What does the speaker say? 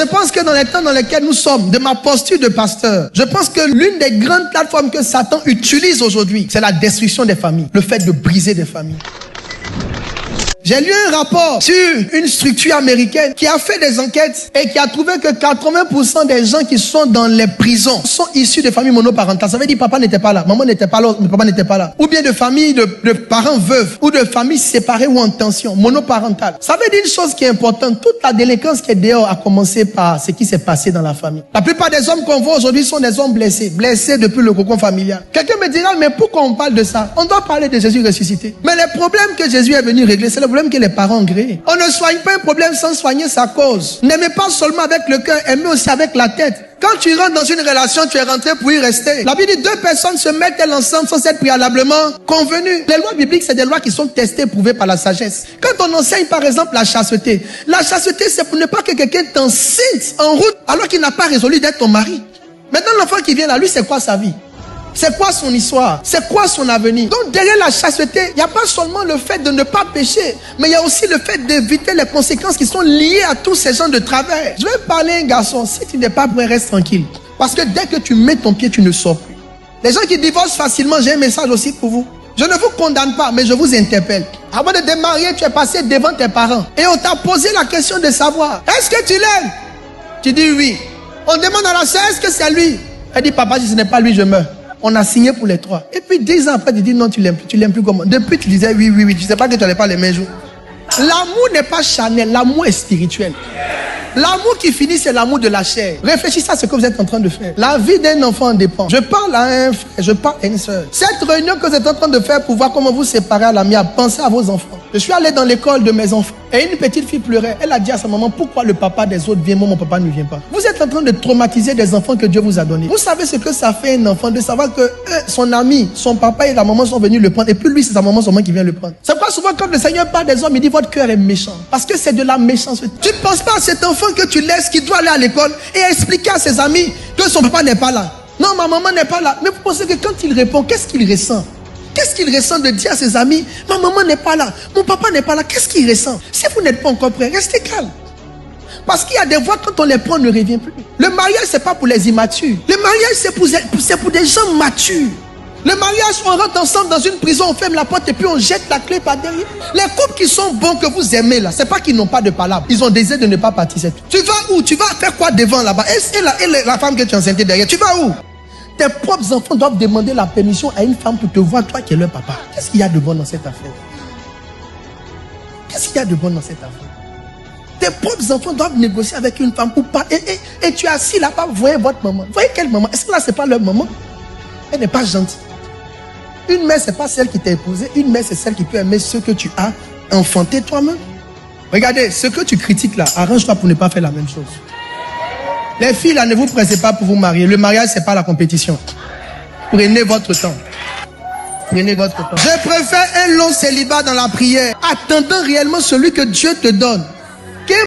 je pense que dans les temps dans lesquels nous sommes, de ma posture de pasteur, je pense que l'une des grandes plateformes que Satan utilise aujourd'hui, c'est la destruction des familles, le fait de briser des familles. J'ai lu un rapport sur une structure américaine qui a fait des enquêtes et qui a trouvé que 80% des gens qui sont dans les prisons sont issus de familles monoparentales. Ça veut dire papa n'était pas là, maman n'était pas là, papa n'était pas là. Ou bien de familles de parents veufs ou de familles séparées ou en tension, monoparentales. Ça veut dire une chose qui est importante. Toute la délinquance qui est dehors a commencé par ce qui s'est passé dans la famille. La plupart des hommes qu'on voit aujourd'hui sont des hommes blessés depuis le cocon familial. Quelqu'un me dira, mais pourquoi on parle de ça? On doit parler de Jésus ressuscité. Mais les problèmes que Jésus est venu régler, c'est le problème que les parents ont créé. On ne soigne pas un problème sans soigner sa cause. N'aimez pas seulement avec le cœur, aimez aussi avec la tête. Quand tu rentres dans une relation, tu es rentré pour y rester. La Bible dit 2 personnes se mettent-elles ensemble sans être préalablement convenues. Les lois bibliques, c'est des lois qui sont testées, prouvées par la sagesse. Quand on enseigne par exemple la chasteté c'est pour ne pas que quelqu'un t'enceinte en route alors qu'il n'a pas résolu d'être ton mari. Maintenant l'enfant qui vient là, lui c'est quoi sa vie? C'est quoi son histoire? C'est quoi son avenir? Donc derrière la chasteté, il n'y a pas seulement le fait de ne pas pécher, mais il y a aussi le fait d'éviter les conséquences qui sont liées à tous ces gens de travers. Je vais parler à un garçon, si tu n'es pas prêt, reste tranquille. Parce que dès que tu mets ton pied, tu ne sors plus. Les gens qui divorcent facilement, j'ai un message aussi pour vous. Je ne vous condamne pas, mais je vous interpelle. Avant de te marier, tu es passé devant tes parents. Et on t'a posé la question de savoir, est-ce que tu l'aimes? Tu dis oui. On demande à la sœur, est-ce que c'est lui? Elle dit, papa, si ce n'est pas lui, je meurs. On a signé pour les 3. Et puis 10 ans après, tu dis non, tu l'aimes plus. Tu l'aimes plus comment? Depuis, tu disais oui. Tu ne sais pas que tu n'allais pas les mêmes jours. L'amour n'est pas charnel, l'amour est spirituel. L'amour qui finit, c'est l'amour de la chair. Réfléchissez à ce que vous êtes en train de faire. La vie d'un enfant dépend. Je parle à un frère, je parle à une soeur. Cette réunion que vous êtes en train de faire pour voir comment vous séparer à la mienne, pensez à vos enfants. Je suis allé dans l'école de mes enfants et une petite fille pleurait. Elle a dit à sa maman, pourquoi le papa des autres vient, moi mon papa ne vient pas? Vous êtes en train de traumatiser des enfants que Dieu vous a donnés. Vous savez ce que ça fait un enfant de savoir que son ami, son papa et la maman sont venus le prendre et puis lui c'est sa maman seulement qui vient le prendre. C'est pourquoi souvent quand le Seigneur parle des hommes, il dit votre cœur est méchant. Parce que c'est de la méchanceté. Tu ne penses pas à cet enfant que tu laisses qui doit aller à l'école et expliquer à ses amis que son papa n'est pas là. Non, ma maman n'est pas là. Mais vous pensez que quand il répond, qu'est-ce qu'il ressent? Qu'est-ce qu'il ressent de dire à ses amis, ma maman n'est pas là, mon papa n'est pas là? Qu'est-ce qu'il ressent? Si vous n'êtes pas encore prêt, restez calme. Parce qu'il y a des voix, quand on les prend, on ne revient plus. Le mariage, c'est pas pour les immatures. Le mariage, c'est pour des gens matures. Le mariage, on rentre ensemble dans une prison, on ferme la porte et puis on jette la clé par derrière. Les couples qui sont bons, que vous aimez là, c'est pas qu'ils n'ont pas de palabres. Ils ont désir de ne pas partir. Tu vas où? Tu vas faire quoi devant là-bas? Et la femme que tu as enceinte derrière, tu vas où? Tes propres enfants doivent demander la permission à une femme pour te voir, toi qui es leur papa. Qu'est-ce qu'il y a de bon dans cette affaire? Qu'est-ce qu'il y a de bon dans cette affaire? Tes propres enfants doivent négocier avec une femme ou pas. Et tu es assis là-bas, vous voyez votre maman. Vous voyez quelle maman? Est-ce que là, c'est pas leur maman? Elle n'est pas gentille. Une mère, c'est pas celle qui t'a épousé. Une mère, c'est celle qui peut aimer ce que tu as enfanté toi-même. Regardez, ce que tu critiques là, arrange-toi pour ne pas faire la même chose. Les filles là, ne vous pressez pas pour vous marier. Le mariage, c'est pas la compétition. Prenez votre temps. Prenez votre temps. Je préfère un long célibat dans la prière, attendant réellement celui que Dieu te donne,